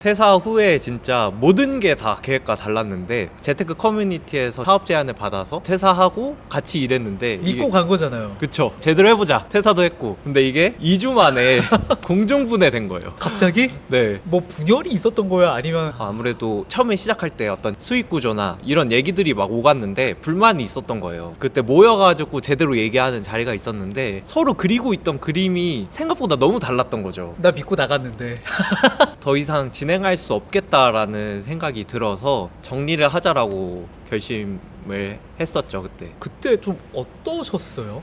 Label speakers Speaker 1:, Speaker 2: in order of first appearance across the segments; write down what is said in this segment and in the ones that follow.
Speaker 1: 퇴사 후에 진짜 모든 게 다 계획과 달랐는데 재테크 커뮤니티에서 사업 제안을 받아서 퇴사하고 같이 일했는데
Speaker 2: 믿고 간 거잖아요.
Speaker 1: 그쵸, 제대로 해보자. 퇴사도 했고. 근데 이게 2주 만에 공중분해된 거예요.
Speaker 2: 갑자기?
Speaker 1: 네.
Speaker 2: 뭐 분열이 있었던 거야? 아니면
Speaker 1: 아무래도 처음에 시작할 때 어떤 수익 구조나 이런 얘기들이 막 오갔는데 불만이 있었던 거예요. 그때 모여가지고 제대로 얘기하는 자리가 있었는데 서로 그리고 있던 그림이 생각보다 너무 달랐던 거죠.
Speaker 2: 나 믿고 나갔는데.
Speaker 1: 더 이상 진행할 수 없겠다라는 생각이 들어서 정리를 하자라고 결심을 했었죠, 그때.
Speaker 2: 그때 좀 어떠셨어요?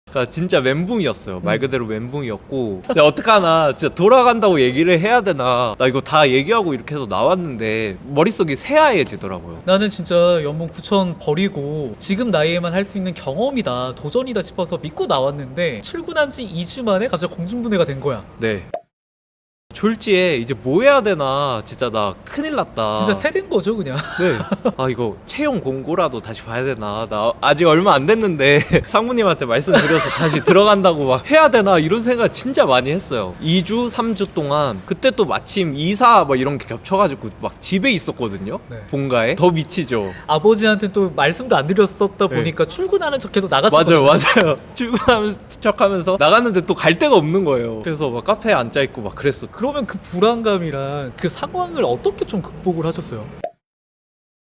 Speaker 1: 그러니까 진짜 멘붕이었어요. 말 그대로 멘붕이었고 근데 어떡하나, 진짜 돌아간다고 얘기를 해야 되나, 나 이거 다 얘기하고 이렇게 해서 나왔는데 머릿속이 새하얘지더라고요.
Speaker 2: 나는 진짜 연봉 9천 버리고 지금 나이에만 할 수 있는 경험이다, 도전이다 싶어서 믿고 나왔는데 출근한 지 2주 만에 갑자기 공중분해가 된 거야.
Speaker 1: 네. 졸지에 이제 뭐 해야 되나, 진짜 나 큰일 났다.
Speaker 2: 진짜 세된 거죠 그냥.
Speaker 1: 네. 아, 이거 채용 공고라도 다시 봐야 되나, 나 아직 얼마 안 됐는데 상무님한테 말씀드려서 다시 들어간다고 막 해야 되나, 이런 생각 진짜 많이 했어요. 2주 3주 동안. 그때 또 마침 이사 막 이런 게 겹쳐가지고 막 집에 있었거든요.
Speaker 2: 네.
Speaker 1: 본가에. 더 미치죠.
Speaker 2: 아버지한테 또 말씀도 안 드렸었다
Speaker 1: 네.
Speaker 2: 보니까 출근하는 척해서 나갔어.
Speaker 1: 맞아요. 출근하면서 척하면서 나갔는데 또 갈 데가 없는 거예요. 그래서 막 카페에 앉아있고 막 그랬어.
Speaker 2: 그러면 그 불안감이랑 그 상황을 어떻게 좀 극복을 하셨어요?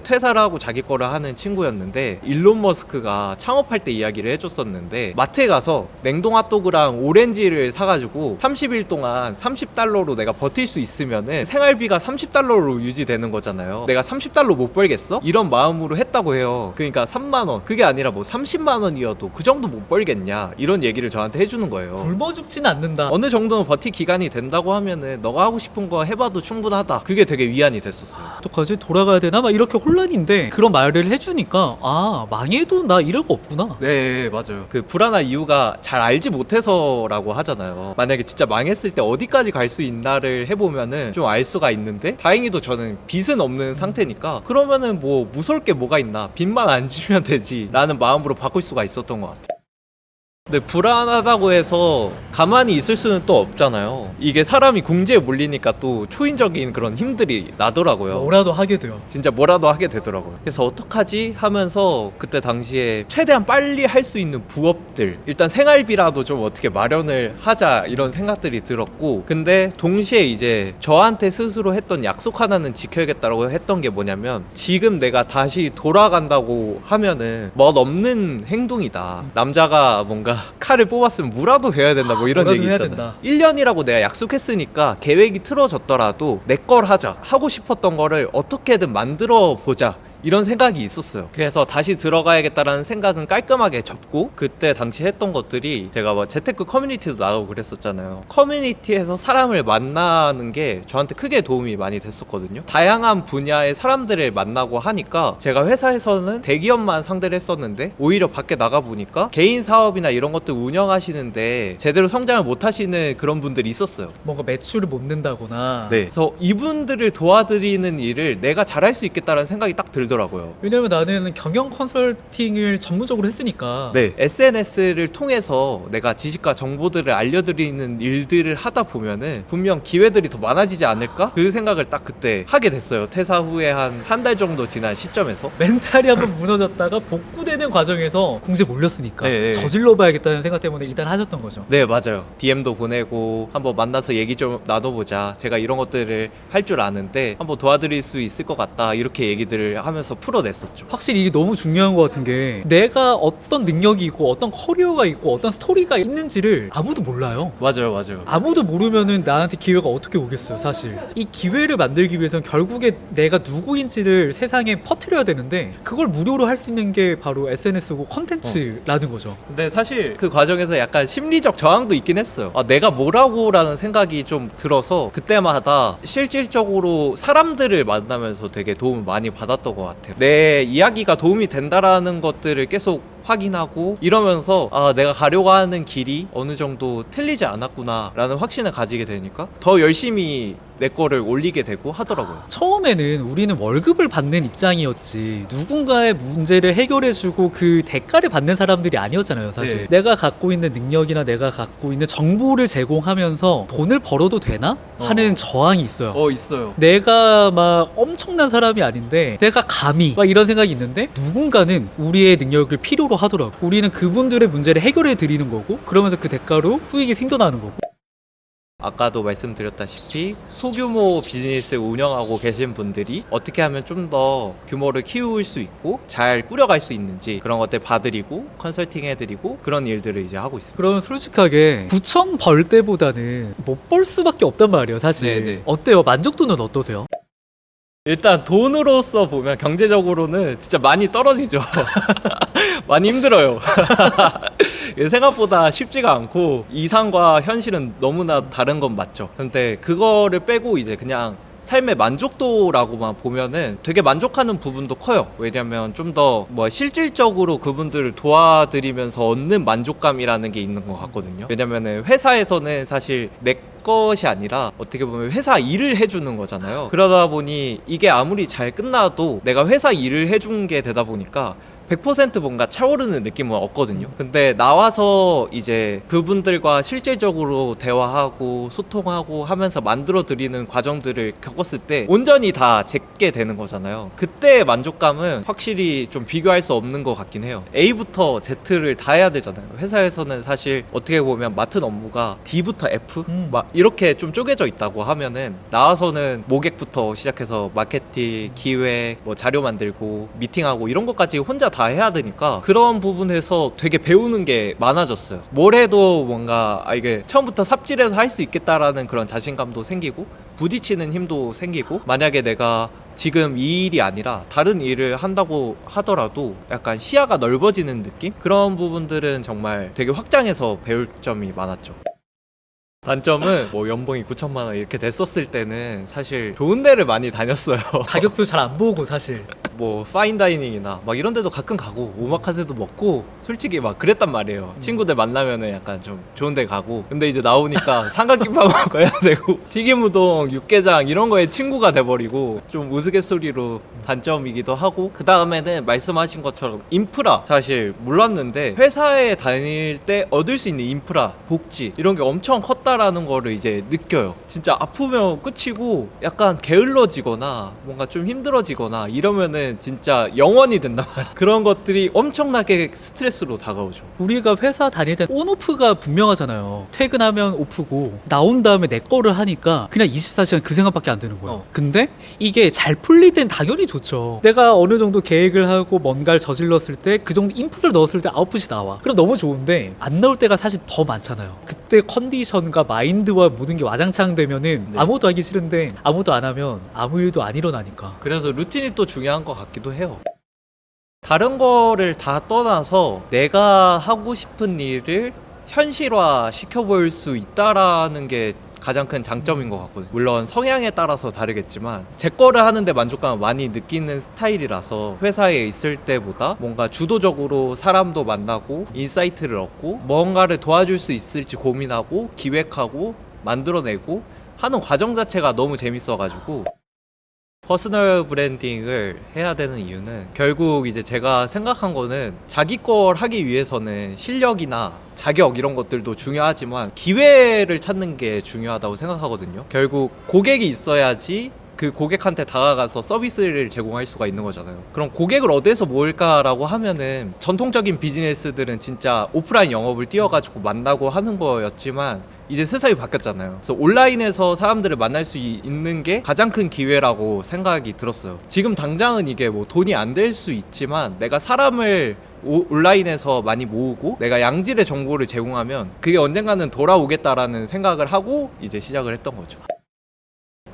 Speaker 1: 퇴사를 하고 자기 거를 하는 친구였는데 일론 머스크가 창업할 때 이야기를 해줬었는데, 마트에 가서 냉동 핫도그랑 오렌지를 사가지고 30일 동안 $30로 내가 버틸 수 있으면은 생활비가 $30로 유지되는 거잖아요. 내가 $30 못 벌겠어? 이런 마음으로 했다고 해요. 그러니까 3만원, 그게 아니라 뭐 30만원이어도 그 정도 못 벌겠냐, 이런 얘기를 저한테 해주는 거예요.
Speaker 2: 굶어 죽진 않는다.
Speaker 1: 어느 정도는 버틸 기간이 된다고 하면은 너가 하고 싶은 거 해봐도 충분하다. 그게 되게 위안이 됐었어요.
Speaker 2: 어떡하지? 돌아가야 되나? 막 이렇게 혼란인데 그런 말을 해주니까 아, 망해도 나 이럴 거 없구나.
Speaker 1: 네, 맞아요. 그 불안한 이유가 잘 알지 못해서라고 하잖아요. 만약에 진짜 망했을 때 어디까지 갈 수 있나를 해보면은 좀 알 수가 있는데, 다행히도 저는 빚은 없는 상태니까 그러면은 뭐 무서울 게 뭐가 있나, 빚만 안 지면 되지 라는 마음으로 바꿀 수가 있었던 것 같아요. 근데 불안하다고 해서 가만히 있을 수는 또 없잖아요. 이게 사람이 궁지에 몰리니까 또 초인적인 그런 힘들이 나더라고요.
Speaker 2: 뭐라도 하게 돼요.
Speaker 1: 진짜 뭐라도 하게 되더라고요. 그래서 어떡하지 하면서 그때 당시에 최대한 빨리 할 수 있는 부업들, 일단 생활비라도 좀 어떻게 마련을 하자, 이런 생각들이 들었고, 근데 동시에 이제 저한테 스스로 했던 약속 하나는 지켜야겠다라고 했던 게 뭐냐면, 지금 내가 다시 돌아간다고 하면은 멋없는 행동이다. 남자가 뭔가 칼을 뽑았으면 무라도 베어야 된다, 뭐 이런
Speaker 2: 뭐라도
Speaker 1: 얘기
Speaker 2: 해야
Speaker 1: 있잖아요.
Speaker 2: 된다.
Speaker 1: 1년이라고 내가 약속했으니까 계획이 틀어졌더라도 내 걸 하자, 하고 싶었던 거를 어떻게든 만들어 보자, 이런 생각이 있었어요. 그래서 다시 들어가야겠다라는 생각은 깔끔하게 접고, 그때 당시 했던 것들이, 제가 뭐 재테크 커뮤니티도 나가고 그랬었잖아요. 커뮤니티에서 사람을 만나는 게 저한테 크게 도움이 많이 됐었거든요. 다양한 분야의 사람들을 만나고 하니까, 제가 회사에서는 대기업만 상대를 했었는데 오히려 밖에 나가보니까 개인 사업이나 이런 것들 운영하시는데 제대로 성장을 못 하시는 그런 분들이 있었어요.
Speaker 2: 뭔가 매출을 못 낸다거나.
Speaker 1: 네. 그래서 이분들을 도와드리는 일을 내가 잘할 수 있겠다라는 생각이 딱 들더라고요.
Speaker 2: 왜냐면 나는 경영 컨설팅을 전문적으로 했으니까.
Speaker 1: 네, SNS를 통해서 내가 지식과 정보들을 알려드리는 일들을 하다 보면은 분명 기회들이 더 많아지지 않을까? 그 생각을 딱 그때 하게 됐어요. 퇴사 후에 한 달 정도 지난 시점에서.
Speaker 2: 멘탈이 한번 무너졌다가 복구되는 과정에서 공지에 몰렸으니까
Speaker 1: 네, 네.
Speaker 2: 저질러 봐야겠다는 생각 때문에 일단 하셨던 거죠.
Speaker 1: 네, 맞아요. DM도 보내고 한번 만나서 얘기 좀 나눠보자, 제가 이런 것들을 할 줄 아는데 한번 도와드릴 수 있을 것 같다, 이렇게 얘기들을 하면서 풀어냈었죠.
Speaker 2: 확실히 이게 너무 중요한 것 같은 게, 내가 어떤 능력이 있고 어떤 커리어가 있고 어떤 스토리가 있는지를 아무도 몰라요.
Speaker 1: 맞아요.
Speaker 2: 아무도 모르면은 나한테 기회가 어떻게 오겠어요. 사실 이 기회를 만들기 위해서는 결국에 내가 누구인지를 세상에 퍼뜨려야 되는데, 그걸 무료로 할 수 있는 게 바로 SNS고 컨텐츠라는 거죠.
Speaker 1: 근데 사실 그 과정에서 약간 심리적 저항도 있긴 했어요. 아, 내가 뭐라고 라는 생각이 좀 들어서 그때마다 실질적으로 사람들을 만나면서 되게 도움을 많이 받았던 것 같아요. 내 이야기가 도움이 된다라는 것들을 계속 확인하고 이러면서, 아, 내가 가려고 하는 길이 어느 정도 틀리지 않았구나 라는 확신을 가지게 되니까 더 열심히 내 거를 올리게 되고 하더라고요.
Speaker 2: 처음에는 우리는 월급을 받는 입장이었지 누군가의 문제를 해결해주고 그 대가를 받는 사람들이 아니었잖아요 사실.
Speaker 1: 네.
Speaker 2: 내가 갖고 있는 능력이나 내가 갖고 있는 정보를 제공하면서 돈을 벌어도 되나? 하는 저항이 있어요.
Speaker 1: 있어요.
Speaker 2: 내가 막 엄청난 사람이 아닌데 내가 감히 막 이런 생각이 있는데 누군가는 우리의 능력을 필요로 하더라고. 우리는 그분들의 문제를 해결해 드리는 거고 그러면서 그 대가로 수익이 생겨나는 거고.
Speaker 1: 아까도 말씀드렸다시피 소규모 비즈니스 운영하고 계신 분들이 어떻게 하면 좀 더 규모를 키울 수 있고 잘 꾸려갈 수 있는지 그런 것들 봐드리고 컨설팅 해드리고 그런 일들을 이제 하고 있습니다.
Speaker 2: 그럼 솔직하게 9천 벌 때보다는 못 벌 수밖에 없단 말이에요 사실.
Speaker 1: 네네.
Speaker 2: 어때요? 만족도는 어떠세요?
Speaker 1: 일단 돈으로서 보면 경제적으로는 진짜 많이 떨어지죠. 많이 힘들어요. 생각보다 쉽지가 않고 이상과 현실은 너무나 다른 건 맞죠. 근데 그거를 빼고 이제 그냥 삶의 만족도라고만 보면은 되게 만족하는 부분도 커요. 왜냐면 좀 더 뭐 실질적으로 그분들을 도와드리면서 얻는 만족감이라는 게 있는 것 같거든요. 왜냐면은 회사에서는 사실 내 것이 아니라 어떻게 보면 회사 일을 해주는 거잖아요. 그러다 보니 이게 아무리 잘 끝나도 내가 회사 일을 해준 게 되다 보니까 100% 뭔가 차오르는 느낌은 없거든요. 근데 나와서 이제 그분들과 실질적으로 대화하고 소통하고 하면서 만들어 드리는 과정들을 겪었을 때 온전히 다 제게 되는 거잖아요. 그때의 만족감은 확실히 좀 비교할 수 없는 것 같긴 해요. A부터 Z를 다 해야 되잖아요. 회사에서는 사실 어떻게 보면 맡은 업무가 D부터 F 막 이렇게 좀 쪼개져 있다고 하면은 나와서는 모객부터 시작해서 마케팅, 기획, 뭐 자료 만들고 미팅하고 이런 것까지 혼자 다 해야 되니까 그런 부분에서 되게 배우는 게 많아졌어요. 뭘 해도 뭔가 이게 처음부터 삽질해서 할 수 있겠다라는 그런 자신감도 생기고 부딪히는 힘도 생기고 만약에 내가 지금 이 일이 아니라 다른 일을 한다고 하더라도 약간 시야가 넓어지는 느낌? 그런 부분들은 정말 되게 확장해서 배울 점이 많았죠. 단점은 뭐 연봉이 9천만 원 이렇게 됐었을 때는 사실 좋은 데를 많이 다녔어요.
Speaker 2: 가격표 잘 안 보고 사실.
Speaker 1: 뭐 파인다이닝이나 막 이런 데도 가끔 가고 오마카세도 먹고 솔직히 막 그랬단 말이에요. 친구들 만나면은 약간 좀 좋은 데 가고 근데 이제 나오니까 삼각김밥 먹어야 되고 튀김우동, 육개장 이런 거에 친구가 돼버리고 좀 우스갯소리로 단점이기도 하고 그 다음에는 말씀하신 것처럼 인프라 사실 몰랐는데 회사에 다닐 때 얻을 수 있는 인프라, 복지 이런 게 엄청 컸다라는 거를 이제 느껴요. 진짜 아프면 끝이고 약간 게을러지거나 뭔가 좀 힘들어지거나 이러면은 진짜 영원이 된단 말이야. 그런 것들이 엄청나게 스트레스로 다가오죠.
Speaker 2: 우리가 회사 다닐 때 온오프가 분명하잖아요. 퇴근하면 오프고 나온 다음에 내 거를 하니까 그냥 24시간 그 생각밖에 안 드는 거예요. 근데 이게 잘 풀릴 땐 당연히 좋죠. 내가 어느 정도 계획을 하고 뭔가를 저질렀을 때 그 정도 인풋을 넣었을 때 아웃풋이 나와. 그럼 너무 좋은데 안 나올 때가 사실 더 많잖아요. 그때 컨디션과 마인드와 모든 게 와장창 되면은
Speaker 1: 네.
Speaker 2: 아무것도 하기 싫은데 아무도 안 하면 아무 일도 안 일어나니까.
Speaker 1: 그래서 루틴이 또 중요한 것 같기도 해요. 다른 거를 다 떠나서 내가 하고 싶은 일을 현실화 시켜볼 수 있다라는 게 가장 큰 장점인 것 같거든요. 물론 성향에 따라서 다르겠지만 제 거를 하는데 만족감을 많이 느끼는 스타일이라서 회사에 있을 때보다 뭔가 주도적으로 사람도 만나고 인사이트를 얻고 뭔가를 도와줄 수 있을지 고민하고 기획하고 만들어내고 하는 과정 자체가 너무 재밌어가지고 퍼스널 브랜딩을 해야 되는 이유는 결국 이제 제가 생각한 거는 자기 걸 하기 위해서는 실력이나 자격 이런 것들도 중요하지만 기회를 찾는 게 중요하다고 생각하거든요. 결국 고객이 있어야지 그 고객한테 다가가서 서비스를 제공할 수가 있는 거잖아요. 그럼 고객을 어디에서 모을까라고 하면은 전통적인 비즈니스들은 진짜 오프라인 영업을 띄워가지고 만나고 하는 거였지만 이제 세상이 바뀌었잖아요. 그래서 온라인에서 사람들을 만날 수 있는 게 가장 큰 기회라고 생각이 들었어요. 지금 당장은 이게 뭐 돈이 안 될 수 있지만 내가 사람을 온라인에서 많이 모으고 내가 양질의 정보를 제공하면 그게 언젠가는 돌아오겠다라는 생각을 하고 이제 시작을 했던 거죠.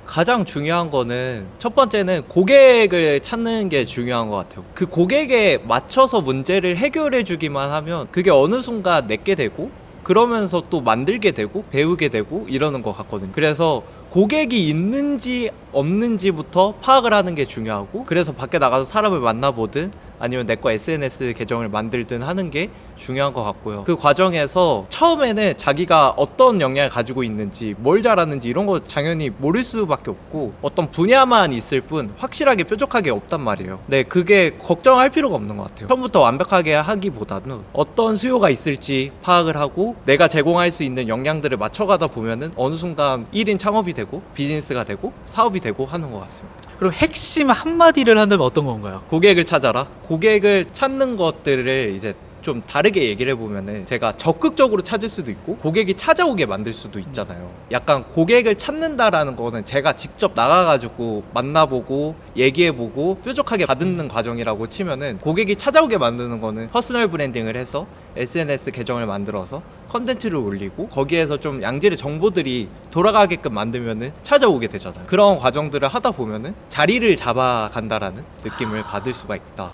Speaker 1: 가장 중요한 거는 첫 번째는 고객을 찾는 게 중요한 것 같아요. 그 고객에 맞춰서 문제를 해결해 주기만 하면 그게 어느 순간 내게 되고 그러면서 또 만들게 되고 배우게 되고 이러는 것 같거든요. 그래서 고객이 있는지 없는지부터 파악을 하는 게 중요하고, 그래서 밖에 나가서 사람을 만나보든 아니면 내 거 SNS 계정을 만들든 하는 게 중요한 것 같고요. 그 과정에서 처음에는 자기가 어떤 역량을 가지고 있는지, 뭘 잘하는지 이런 거 당연히 모를 수밖에 없고, 어떤 분야만 있을 뿐 확실하게 뾰족하게 없단 말이에요. 네, 그게 걱정할 필요가 없는 것 같아요. 처음부터 완벽하게 하기보다는 어떤 수요가 있을지 파악을 하고 내가 제공할 수 있는 역량들을 맞춰가다 보면은 어느 순간 1인 창업이 되고 비즈니스가 되고 사업이 되고 하는 것 같습니다.
Speaker 2: 그럼 핵심 한마디를 한다면 어떤 건가요?
Speaker 1: 고객을 찾아라. 고객을 찾는 것들을 이제 좀 다르게 얘기를 해보면은, 제가 적극적으로 찾을 수도 있고 고객이 찾아오게 만들 수도 있잖아요. 약간 고객을 찾는다라는 거는 제가 직접 나가가지고 만나보고 얘기해보고 뾰족하게 다듬는 과정이라고 치면은, 고객이 찾아오게 만드는 거는 퍼스널 브랜딩을 해서 SNS 계정을 만들어서 컨텐츠를 올리고 거기에서 좀 양질의 정보들이 돌아가게끔 만들면은 찾아오게 되잖아요. 그런 과정들을 하다 보면은 자리를 잡아간다라는 느낌을 받을 수가 있다.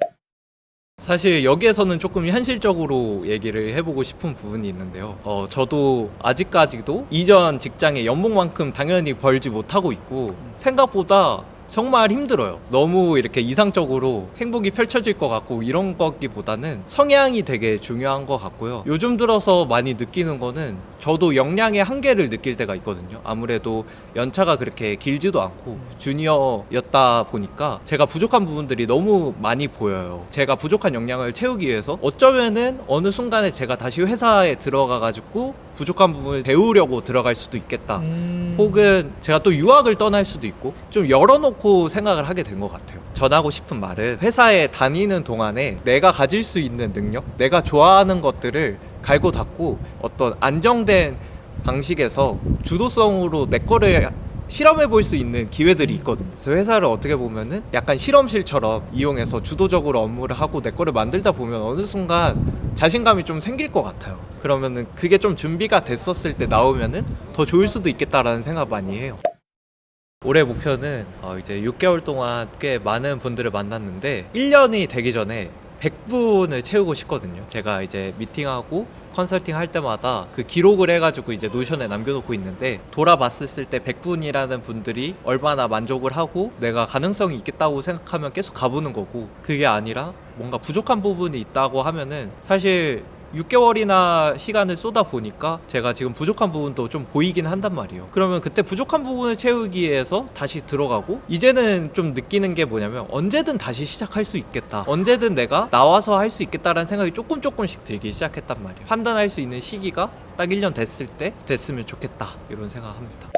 Speaker 1: 사실 여기에서는 조금 현실적으로 얘기를 해보고 싶은 부분이 있는데요. 저도 아직까지도 이전 직장의 연봉만큼 당연히 벌지 못하고 있고, 생각보다 정말 힘들어요. 너무 이렇게 이상적으로 행복이 펼쳐질 것 같고 이런 거기보다는 성향이 되게 중요한 것 같고요. 요즘 들어서 많이 느끼는 거는, 저도 역량의 한계를 느낄 때가 있거든요. 아무래도 연차가 그렇게 길지도 않고 주니어였다 보니까 제가 부족한 부분들이 너무 많이 보여요. 제가 부족한 역량을 채우기 위해서 어쩌면은 어느 순간에 제가 다시 회사에 들어가가지고 부족한 부분을 배우려고 들어갈 수도 있겠다. 혹은 제가 또 유학을 떠날 수도 있고, 좀 열어놓고 생각을 하게 된 것 같아요. 전하고 싶은 말은, 회사에 다니는 동안에 내가 가질 수 있는 능력, 내가 좋아하는 것들을 갈고 닦고 어떤 안정된 방식에서 주도성으로 내 거를 실험해 볼 수 있는 기회들이 있거든요. 그래서 회사를 어떻게 보면은 약간 실험실처럼 이용해서 주도적으로 업무를 하고 내 거를 만들다 보면 어느 순간 자신감이 좀 생길 것 같아요. 그러면은 그게 좀 준비가 됐었을 때 나오면은 더 좋을 수도 있겠다라는 생각 많이 해요. 올해 목표는 이제 6개월 동안 꽤 많은 분들을 만났는데 1년이 되기 전에 100분을 채우고 싶거든요. 제가 이제 미팅하고 컨설팅 할 때마다 그 기록을 해가지고 이제 노션에 남겨놓고 있는데, 돌아봤을 때 100분이라는 분들이 얼마나 만족을 하고 내가 가능성이 있겠다고 생각하면 계속 가보는 거고, 그게 아니라 뭔가 부족한 부분이 있다고 하면은, 사실 6개월이나 시간을 쏟아 보니까 제가 지금 부족한 부분도 좀 보이긴 한단 말이에요. 그러면 그때 부족한 부분을 채우기 위해서 다시 들어가고, 이제는 좀 느끼는 게 뭐냐면, 언제든 다시 시작할 수 있겠다, 언제든 내가 나와서 할 수 있겠다라는 생각이 조금씩 들기 시작했단 말이에요. 판단할 수 있는 시기가 딱 1년 됐을 때 됐으면 좋겠다, 이런 생각합니다.